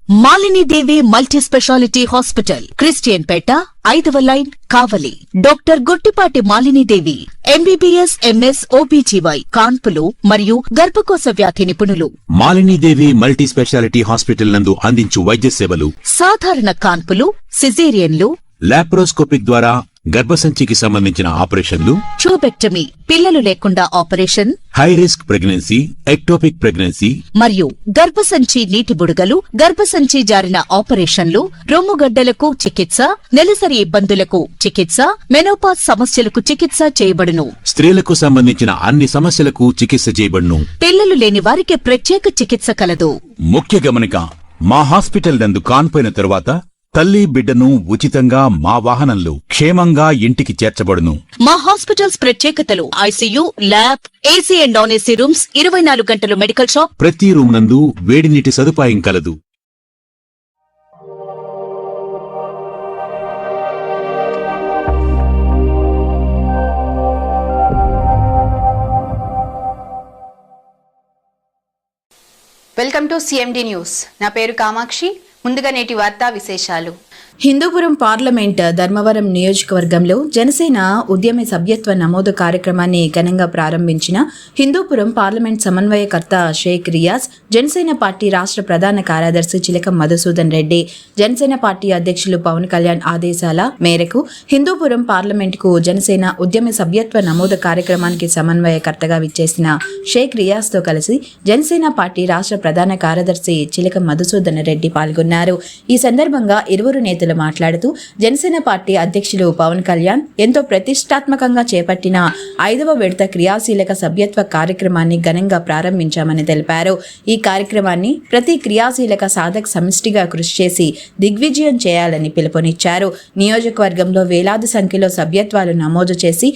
Malini Devi multi specialty hospital, Christian Peta, 5వ line, Kavali. Doctor Guttipati Malinidevi, MBBS, MS, OBGY, కాన్పులు మరియు గర్భకోశ వ్యాధి నిపుణులు. మాలినీదేవి మల్టీ స్పెషాలిటీ హాస్పిటల్ నందు అందించు వైద్య సేవలు: సాధారణ కాన్పులు, సిజేరియన్లు, లాప్రోస్కోపిక్ ద్వారా గర్భసంచికి సంబంధించిన ఆపరేషన్లు, ట్యూబెక్టమీ, పిల్లలు లేకుండా operation, high risk pregnancy, ectopic pregnancy మరియు గర్భసంచి నీటి బుడగలు, గర్భసంచి జారిన ఆపరేషన్లు, రొమ్ముగడ్డలకు చికిత్స, నెలసరి ఇబ్బందులకు చికిత్స, మెనోపాజ్ సమస్యలకు చికిత్స చేయబడును. స్త్రీలకు సంబంధించిన అన్ని సమస్యలకు చికిత్స చేయబడును. పిల్లలు లేని వారికి ప్రత్యేక చికిత్స కలదు. ముఖ్య గమనిక: మా హాస్పిటల్ నందు కాన్పోయిన తరువాత తల్లి బిడ్డను ఉచితంగా మా వాహనంలో క్షేమంగా ఇంటికి చేర్చబడును. మా హాస్పిటల్స్ ప్రత్యేకతలు: ICU, lab, AC and non AC rooms, 24 గంటలు మెడికల్ షాప్, ప్రతి రూమ్ నందు వేడి నీటి సదుపాయం కలదు. Welcome to CMD news. నా పేరు కామాక్షి. ముందుగా నేటి వార్తా విశేషాలు. హిందూపురం పార్లమెంట్ ధర్మవరం నియోజకవర్గంలో జనసేన ఉద్యమ సభ్యత్వ నమోదు కార్యక్రమాన్ని ఘనంగా ప్రారంభించిన హిందూపురం పార్లమెంట్ సమన్వయకర్త షేక్ రియాజ్, జనసేన పార్టీ రాష్ట్ర ప్రధాన కార్యదర్శి చిలకం మధుసూదన్ రెడ్డి, జనసేన పార్టీ అధ్యక్షులు పవన్ కళ్యాణ్ ఆదేశాల మేరకు హిందూపురం పార్లమెంటుకు జనసేన ఉద్యమ సభ్యత్వ నమోదు కార్యక్రమానికి సమన్వయకర్తగా విచ్చేసిన షేక్ రియాజ్ తో కలిసి జనసేన పార్టీ రాష్ట్ర ప్రధాన కార్యదర్శి చిలకం మధుసూదన్ రెడ్డి పాల్గొన్నారు. ఈ సందర్భంగా ఇరువురు నేతలు మాట్లాడుతూ జనసేన పార్టీ అధ్యక్షులు పవన్ కళ్యాణ్ ఎంతో ప్రతిష్టాత్మకంగా చేపట్టిన 5వ విడత క్రియాశీలక సభ్యత్వ కార్యక్రమాన్ని ఘనంగా ప్రారంభించామని తెలిపారు. ఈ కార్యక్రమాన్ని ప్రతి క్రియాశీలక సాధక సమిష్టిగా కృషి చేసి దిగ్విజయం చేయాలని పిలుపునిచ్చారు. నియోజకవర్గంలో వేలాది సంఖ్యలో సభ్యత్వాలు నమోదు చేసి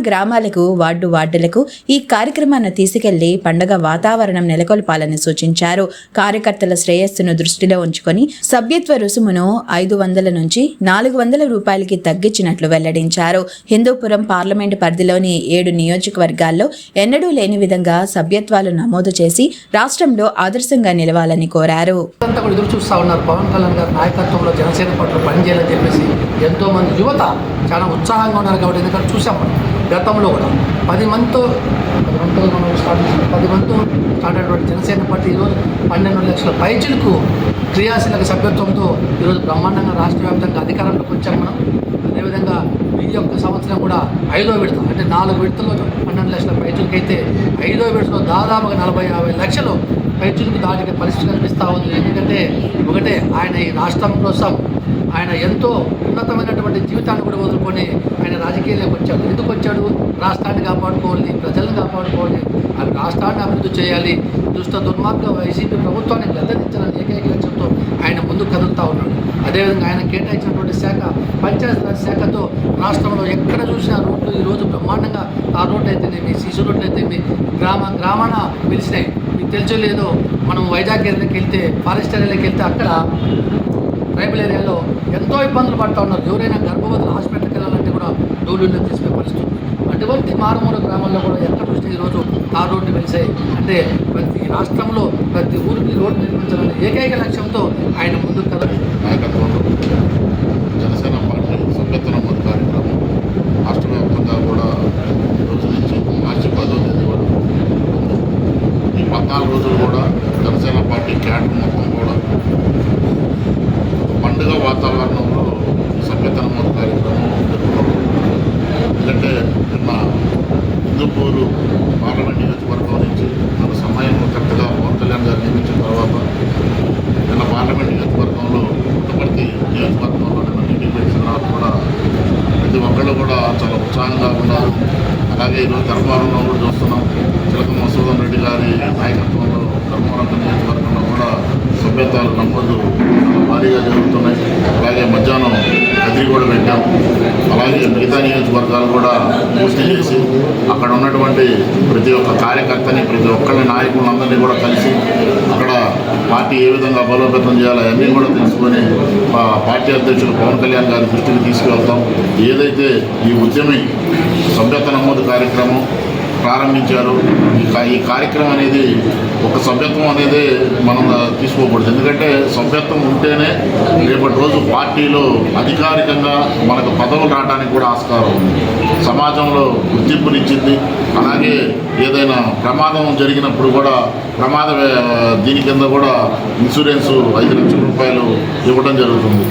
గ్రామాలకు, వార్డులకు ఈ కార్యక్రమాన్ని తీసుకెళ్లి పండుగ వాతావరణం నెలకొల్పాలని సూచించారు. కార్యకర్తల శ్రేయస్సును దృష్టిలో ఉంచుకొని సభ్యత్వ రుసుమును 500 నుంచి 400 రూపాయలకి తగ్గించినట్లు వెల్లడించారు. హిందూపురం పార్లమెంటు పరిధిలోని 7 నియోజకవర్గాల్లో ఎన్నడూ లేని విధంగా సభ్యత్వాలు నమోదు చేసి రాష్ట్రంలో ఆదర్శంగా నిలవాలని కోరారు. ఎదురు చూస్తూ ఉన్నారు. పవన్ కళ్యాణ్ గారి నాయకత్వంలో జనసేన పార్టీలో పనిచేయాలని చెప్పేసి ఎంతో మంది యువత చాలా ఉత్సాహంగా ఉన్నారు. కాబట్టి ఎందుకంటే చూసాం గతంలో కూడా 10 మందితో స్టార్ట్ అయినటువంటి జనసేన పార్టీ ఈరోజు 12 లక్షల పైచిలకు క్రియాశీలక సభ్యత్వంతో ఈరోజు బ్రహ్మాండంగా రాష్ట్ర వ్యాప్తంగా అధికారంలోకి వచ్చాం మనం. అదేవిధంగా ఈ యొక్క సంవత్సరం కూడా 5వ విడత, అంటే 4 విడతల్లో 12 లక్షల పైచులకు అయితే 5వ విడతలో దాదాపుగా 40-50 లక్షలు పైచులకు దాటికి పరిస్థితి కనిపిస్తూ ఉంది. ఎందుకంటే ఒకటే, ఆయన ఈ రాష్ట్రం కోసం ఆయన ఎంతో ఉన్నతమైనటువంటి జీవితాన్ని కూడా వదులుకొని ఆయన రాజకీయాలకు వచ్చాడు. ఎందుకు వచ్చాడు? రాష్ట్రాన్ని కాపాడుకోవాలి, ప్రజలను కాపాడుకోవాలి, అవి రాష్ట్రాన్ని అభివృద్ధి చేయాలి, దుష్ట దుర్మార్గ వైసీపీ ప్రభుత్వాన్ని గద్దెదించాలని ఏకైక లక్ష్యంతో ఆయన ముందుకు కదులుతూ ఉన్నాడు. అదేవిధంగా ఆయన కేటాయించినటువంటి శాఖ పంచాయతీరాజ్ శాఖతో రాష్ట్రంలో ఎక్కడ చూసినా రోడ్లు ఈరోజు బ్రహ్మాండంగా ఆ రోడ్లు అయితేనేమి, సీసీ రోడ్లు అయితేనేమి గ్రామాన పిలిచినాయి. మీకు తెలుసో లేదో, మనం వైజాగ్ ఏరియాకి వెళ్తే, ఫారెస్ట్ ఏరియాకి వెళ్తే అక్కడ ట్రైబల్ ఏరియాలో ఎంతో ఇబ్బందులు పడుతూ ఉన్నారు. ఎవరైనా గర్భవతులు హాస్పిటల్కి వెళ్ళాలంటే కూడా డోలీలో తీసుకునే పరిస్థితి. అటువంటి మారుమూల గ్రామాల్లో కూడా ఎక్కడ చూస్తే ఈరోజు ఆ రోడ్డు వెలిసాయి. అంటే ప్రతి రాష్ట్రంలో ప్రతి ఊరికి రోడ్డు నిర్మించాలనే ఏకైక లక్ష్యంతో ఆయన ముందుకు కదలి నాయకత్వంలో జనసేన పార్టీ సభ్యత్వ నమోదు కార్యక్రమం రాష్ట్ర వ్యాప్తంగా కూడా రోజు నుంచి మార్చి 10వ తేదీ వరకు ఈ 14 రోజులు కూడా జనసేన పార్టీ క్యాడర్ మొత్తం కూడా పండుగ వాతావరణంలో సభ్యత్వ నమోదు కార్యక్రమం జరుపుకోవాలి. ఎందుకంటే నిన్న హిందూపూరు పార్లమెంట్ నియోజకవర్గం నుంచి మన సమన్వయకర్తగా పవన్ కళ్యాణ్ గారు నియమించిన తర్వాత నిన్న పార్లమెంట్ నియోజకవర్గంలో పుట్టపర్తి నియోజకవర్గంలో నిన్న మీటింగ్ పెట్టిన తర్వాత కూడా ప్రతి ఒక్కళ్ళు కూడా చాలా ఉత్సాహంగా ఉన్నారు. అలాగే ఈరోజు ధర్మవరంలో కూడా చూస్తున్నాం. చిలకం మధుసూదన్ రెడ్డి గారి నాయకత్వంలో ధర్మవరం నియోజకవర్గంలో కూడా సభ్యత్వాలు నమోదు భారీగా జరుగుతున్నాయి. అలాగే మధ్యాహ్నం కదిరి కూడా పెట్టాం. అలాగే మిగతా నియోజకవర్గాలు కూడా పూర్తి చేసి అక్కడ ఉన్నటువంటి ప్రతి ఒక్క కార్యకర్తని, ప్రతి ఒక్కరిని, నాయకులందరినీ కూడా కలిసి అక్కడ పార్టీ ఏ విధంగా బలోపేతం చేయాలో అవన్నీ కూడా తెలుసుకొని పార్టీ అధ్యక్షులు పవన్ కళ్యాణ్ గారి దృష్టికి తీసుకువెళ్తాం. ఏదైతే ఈ ఉద్యమి సభ్యత్వ నమోదు కార్యక్రమం ప్రారంభించారు. ఈ కార్యక్రమం అనేది ఒక సభ్యత్వం అనేది మనం తీసుకోకూడదు. ఎందుకంటే సభ్యత్వం ఉంటేనే రేపటి రోజు పార్టీలో అధికారికంగా మనకు పదవులు రావడానికి కూడా ఆస్కారం ఉంది. సమాజంలో గుర్తింపునిచ్చింది. అలాగే ఏదైనా ప్రమాదం జరిగినప్పుడు కూడా దీని కింద కూడా ఇన్సూరెన్సు 5 లక్షల రూపాయలు ఇవ్వడం జరుగుతుంది.